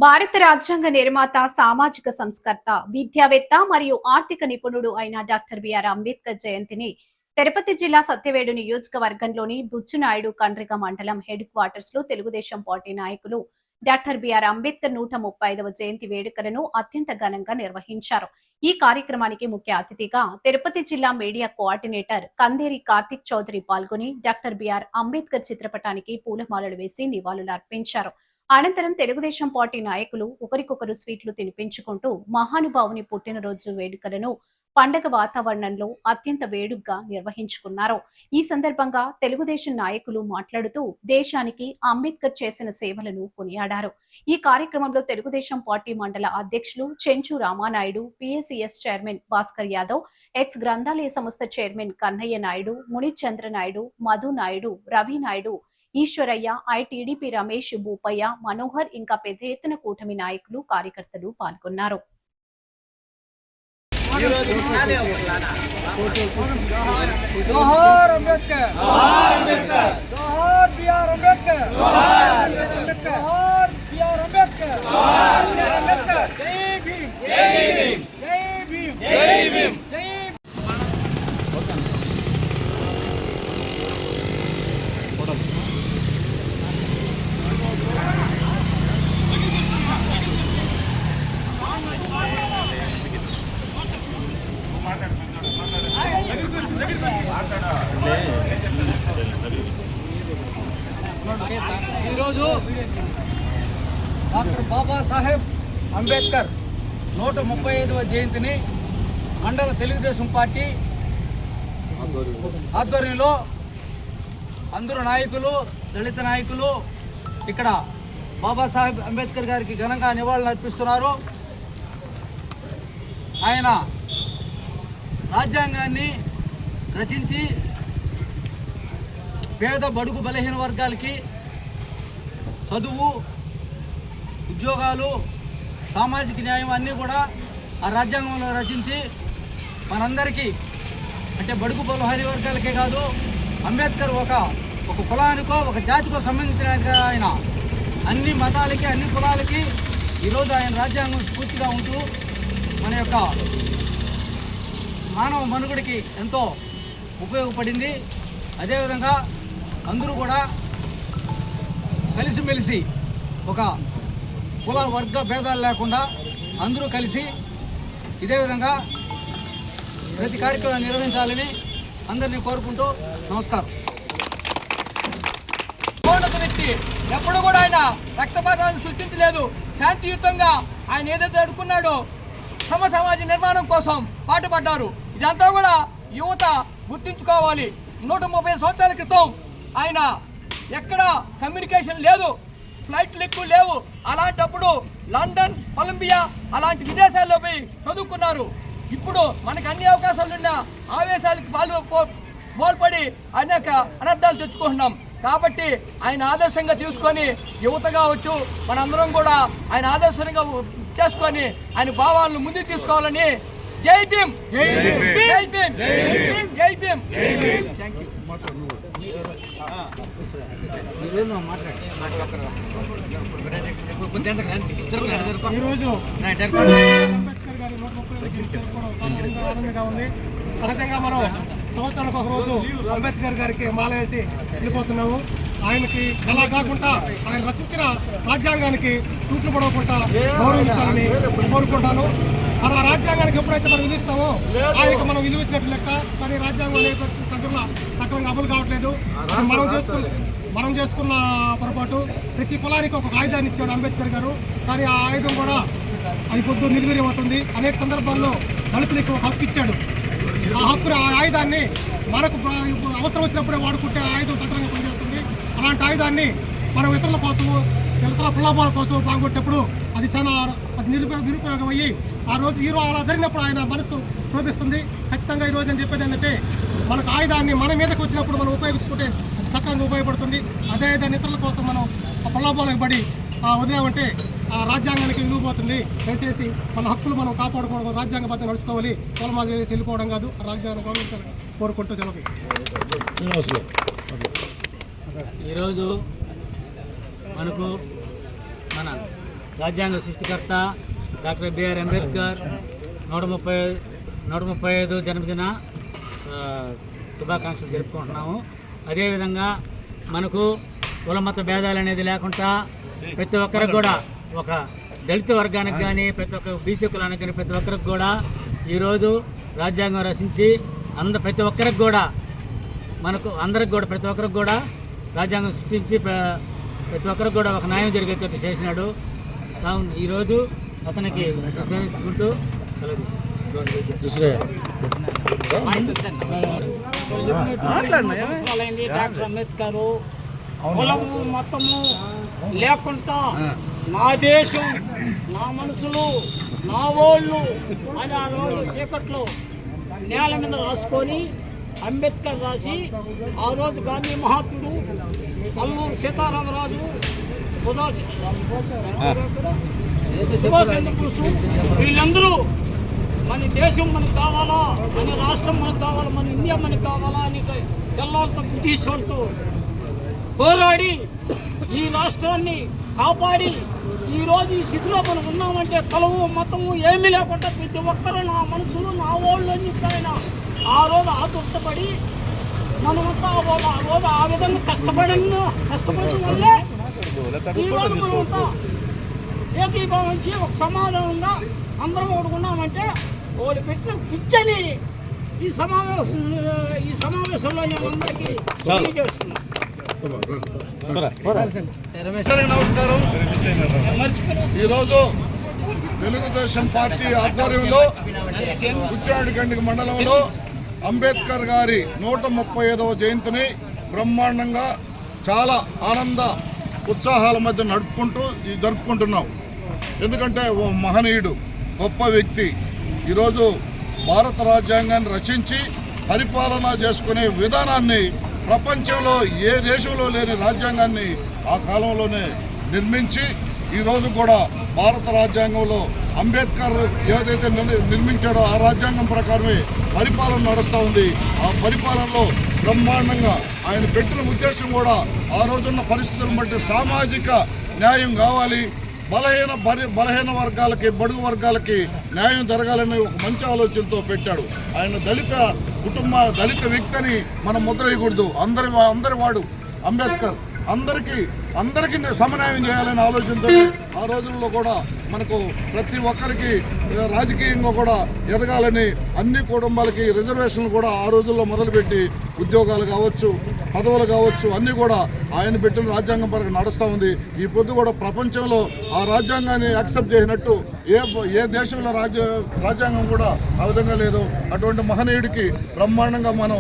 భారత రాజ్యాంగ నిర్మాత, సామాజిక సంస్కర్త, విద్యావేత్త మరియు ఆర్థిక నిపుణుడు అయిన డాక్టర్ బిఆర్ అంబేద్కర్ జయంతిని తిరుపతి జిల్లా సత్యవేడు నియోజకవర్గంలోని బుచ్చునాయుడు కండ్రిగ మండలం హెడ్ క్వార్టర్స్ లో తెలుగుదేశం పార్టీ నాయకులు డాక్టర్ బిఆర్ అంబేద్కర్ 135వ జయంతి వేడుకలను అత్యంత ఘనంగా నిర్వహించారు. ఈ కార్యక్రమానికి ముఖ్య అతిథిగా తిరుపతి జిల్లా మీడియా కోఆర్డినేటర్ కందేరి కార్తిక్ చౌదరి పాల్గొని డాక్టర్ బిఆర్ అంబేద్కర్ చిత్రపటానికి పూలమాలలు వేసి నివాళులర్పించారు. అనంతరం తెలుగుదేశం పార్టీ నాయకులు ఒకరికొకరు స్వీట్లు తినిపించుకుంటూ మహానుభావుని పుట్టినరోజు వేడుకలను పండగ వాతావరణంలో అత్యంత వేడుగ్గా నిర్వహించుకున్నారు. ఈ సందర్భంగా తెలుగుదేశం నాయకులు మాట్లాడుతూ దేశానికి అంబేద్కర్ చేసిన సేవలను కొనియాడారు. ఈ కార్యక్రమంలో తెలుగుదేశం పార్టీ మండల అధ్యక్షులు Chenchu Ramanaidu, PACS chairman Bhaskar Yadav, X గ్రంథాలయ సంస్థ చైర్మన్ కన్నయ్య నాయుడు, మునిచంద్ర నాయుడు, మధు నాయుడు, రవి నాయుడు, ఈశ్వరయ్య, ఐటీడీపీ రమేష్, భూపయ్య, మనోహర్ ఇంకా పెద్ద ఎత్తున కూటమి నాయకులు, కార్యకర్తలు పాల్గొన్నారు. జోహార్ అంబేద్కర్, జోహార్ బిఆర్ అంబేద్కర్, జోహార్ బిఆర్ అంబేద్కర్, జై భీమ్, జై భీమ్, జై భీమ్, జై భీమ్, జై ఈరోజు డాక్టర్ బాబాసాహెబ్ అంబేద్కర్ 135వ జయంతిని మండల తెలుగుదేశం పార్టీ ఆధ్వర్యంలో అందరూ నాయకులు, దళిత నాయకులు ఇక్కడ బాబాసాహెబ్ అంబేద్కర్ గారికి ఘనంగా నివాళులు అర్పిస్తున్నారు. ఆయన రాజ్యాంగాన్ని రచించి పేద బడుగు బలహీన వర్గాలకి చదువు, ఉద్యోగాలు, సామాజిక న్యాయం అన్నీ కూడా ఆ రాజ్యాంగంలో రచించి మనందరికీ అంటే బడుగు బలహీన వర్గాలకే కాదు, అంబేద్కర్ ఒక కులానికో ఒక జాతికో సంబంధించిన ఆయన అన్ని మతాలకి అన్ని కులాలకి ఈరోజు ఆయన రాజ్యాంగం స్ఫూర్తిగా ఉంటూ మన యొక్క మానవ మనుగడికి ఎంతో ఉపయోగపడింది. అదేవిధంగా అందరూ కూడా కలిసిమెలిసి ఒక కుల వర్గ భేదాలు లేకుండా అందరూ కలిసి ఇదే విధంగా ప్రతి కార్యక్రమాన్ని నిర్వహించాలని అందరినీ కోరుకుంటూ నమస్కారం. మహోన్నత వ్యక్తి ఎప్పుడు కూడా ఆయన రక్తపాతాలను సృష్టించలేదు. శాంతియుతంగా ఆయన ఏదైతే అడుక్కున్నాడో సమాజ నిర్మాణం కోసం పాటుపడ్డారు. ఇదంతా కూడా యువత గుర్తించుకోవాలి. 130 సంవత్సరాల క్రితం ఆయన ఎక్కడ కమ్యూనికేషన్ లేదు, ఫ్లైట్లు ఎక్కువ లేవు. అలాంటప్పుడు లండన్, కొలంబియా అలాంటి విదేశాల్లో పోయి చదువుకున్నారు. ఇప్పుడు మనకు అన్ని అవకాశాలున్న ఆవేశాలకు పాల్పడి అనేక అనర్థాలు తెచ్చుకుంటున్నాం. కాబట్టి ఆయన ఆదర్శంగా తీసుకొని యువత కావచ్చు మనందరం కూడా ఆయన ఆదర్శంగా చేసుకొని ఆయన భావాలను ముందుకు తీసుకోవాలని జై భీమ్, జై భీమ్, జై భీమ్, జై భీమ్, జై భీమ్. Thank you. ఈరోజు అంబేద్కర్ గారి 135 ఆనందంగా ఉంది. సహజంగా మనం సంవత్సరానికి ఒక రోజు అంబేద్కర్ గారికి మాల వేసి వెళ్ళిపోతున్నాము. ఆయనకి అలా కాకుండా ఆయన రచించిన రాజ్యాంగానికి తూట్లు పడవకుండా గౌరవించాలని కోరుకుంటాను. మన రాజ్యాంగానికి ఎప్పుడైతే మనం విలుస్తామో ఆయనకు మనం విలువించినట్టు లెక్క. కానీ రాజ్యాంగం అనేక సక్రమంగా అమలు కావట్లేదు. మనం చేసుకున్న పొరపాటు. ప్రతి కులానికి ఒక ఆయుధాన్ని ఇచ్చాడు అంబేద్కర్ గారు. కానీ ఆ ఆయుధం కూడా అది పొద్దు నిర్వీర్యం అవుతుంది. అనేక సందర్భాల్లో దళితులకు ఒక హక్కు ఇచ్చాడు. ఆ హక్కును, ఆ ఆయుధాన్ని మనకు అవసరం వచ్చినప్పుడే వాడుకుంటే ఆ ఆయుధం సక్రమంగా పనిచేస్తుంది. అలాంటి ఆయుధాన్ని మనం ఇతరుల కోసము, ఇతరుల ప్రలోభాల కోసం పాల్గొట్టినప్పుడు అది నిరుపయోగం అయ్యి ఈరోజు అలా జరిగినప్పుడు ఆయన మనసు శోభిస్తుంది. ఖచ్చితంగా ఈరోజు నేను చెప్పేది ఏంటంటే మనకు ఆయుధాన్ని మన మీదకి వచ్చినప్పుడు మనం ఉపయోగించుకుంటే సక్రమంగా ఉపయోగపడుతుంది. అదే దాన్ని ఇతరుల కోసం మనం ఆ ప్రలోభాలకు పడి వదిలేమంటే ఆ రాజ్యాంగానికి విలువపోతుంది. దయచేసి మన హక్కులు మనం కాపాడుకోవడం, రాజ్యాంగబద్ధంగా నడుచుకోవాలి. కులమాజ వేసి వెళ్ళిపోవడం కాదు. ఆ రాజ్యాంగం గౌరవించాలని కోరుకుంటూ సెలవు. ఈరోజు మనకు మన రాజ్యాంగ సృష్టికర్త డాక్టర్ బిఆర్ అంబేద్కర్ 135 జన్మదిన శుభాకాంక్షలు జరుపుకుంటున్నాము. అదేవిధంగా మనకు కులమత భేదాలు అనేది లేకుండా ప్రతి ఒక్కరికి కూడా, ఒక దళిత వర్గానికి కానీ, ప్రతి ఒక్క బీసీ కులానికి కానీ, ప్రతి ఒక్కరికి కూడా ఈరోజు రాజ్యాంగం రచించి ప్రతి ఒక్కరికి కూడా, మనకు అందరికి కూడా, ప్రతి ఒక్కరికి కూడా రాజ్యాంగం సృష్టించి ప్రతి ఒక్కరికి కూడా ఒక న్యాయం జరిగేటట్టు చేసినాడు. కావున ఈరోజు అతనికి విశ్వసించుకుంటూ సెలవు సంవత్సరాలైంది డాక్టర్ అంబేద్కర్ కులము మతము లేకుండా నా దేశం, నా మనసులు, నా ఓళ్ళు అని ఆ రోజు చీకట్లో నేల మీద రాసుకొని అంబేద్కర్ రాసి, ఆ రోజు గాంధీ మహాత్ముడు, అల్లూరు సీతారామరాజు, సుభాష్ చంద్రబోస్ వీళ్ళందరూ మన దేశం మనకు కావాలా, మన రాష్ట్రం మనకు కావాలా, మన ఇండియా మనకు కావాలా అని తెల్లవాళ్ళతో బ్రిటిష్ వాళ్ళతో పోరాడి ఈ రాష్ట్రాన్ని కాపాడి ఈరోజు ఈ స్థితిలో మనం ఉన్నామంటే కులము మతము ఏమీ లేకుండా ప్రతి ఒక్కరూ నా మనసులు, నా ఓళ్ళు అని ఆయన ఆ రోజు ఆతుర్తపడి మనమంతా ఆ రోజు ఆ విధంగా కష్టపడిన వల్లే ఈరోజు మనమంతా ఏకీభవించి ఒక సమాధానంగా అందరం ఓడుకున్నామంటే వాళ్ళు పెట్టిన పిచ్చని ఈ సమావేశంలో నేను అందరికీ తెలియజేస్తున్నాను. నమస్కారం. ఈరోజు తెలుగుదేశం పార్టీ ఆధ్వర్యంలో బుచ్చాడిగండి మండలంలో అంబేద్కర్ గారి 135వ జయంతిని బ్రహ్మాండంగా చాలా ఆనంద ఉత్సాహాల మధ్య జరుపుకుంటున్నాం. ఎందుకంటే ఓ మహనీయుడు, గొప్ప వ్యక్తి ఈరోజు భారత రాజ్యాంగాన్ని రచించి పరిపాలన చేసుకునే విధానాన్ని ప్రపంచంలో ఏ దేశంలో లేని రాజ్యాంగాన్ని ఆ కాలంలోనే నిర్మించి ఈరోజు కూడా భారత రాజ్యాంగంలో అంబేద్కర్ ఏదైతే నిర్మించాడో ఆ రాజ్యాంగం ప్రకారమే పరిపాలన నడుస్తూ ఉంది. ఆ పరిపాలనలో బ్రహ్మాండంగా ఆయన పెట్టిన ఉద్దేశం కూడా ఆ రోజున్న పరిస్థితులను బట్టి సామాజిక న్యాయం కావాలి, బలహీన వర్గాలకి, బడుగు వర్గాలకి న్యాయం జరగాలని ఒక మంచి ఆలోచనతో పెట్టాడు. ఆయన దళిత వ్యక్తిని మనం ముద్ర వేయకూడదు. అందరి వాడు అంబేద్కర్, అందరికీ సమన్వయం చేయాలనే ఆలోచనతో ఆ రోజుల్లో కూడా మనకు ప్రతి ఒక్కరికి రాజకీయంగా కూడా ఎదగాలని అన్ని కుటుంబాలకి రిజర్వేషన్లు కూడా ఆ రోజుల్లో మొదలుపెట్టి ఉద్యోగాలు కావచ్చు, పదవులు కావచ్చు, అన్నీ కూడా ఆయన పెట్టిన రాజ్యాంగం పరంగా నడుస్తూ ఉంది. ఈ పొద్దు కూడా ప్రపంచంలో ఆ రాజ్యాంగాన్ని యాక్సెప్ట్ చేసినట్టు ఏ దేశంలో రాజ్యాంగం కూడా ఆ విధంగా లేదు. అటువంటి మహనీయుడికి బ్రహ్మాండంగా మనం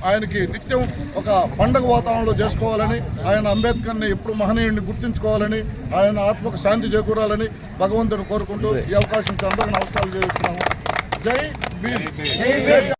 ఆయనకి నిత్యం ఒక పండుగ వాతావరణంలో చేసుకోవాలని, ఆయన అంబేద్కర్ని ఎప్పుడు మహనీయుడిని గుర్తుంచుకోవాలని, ఆయన ఆత్మకు శాంతి చేకూరాలని భగవంతుని కోరుకుంటూ ఈ అవకాశం అందరికీ నమస్కారాలు చేస్తున్నాము. జై భీమ్.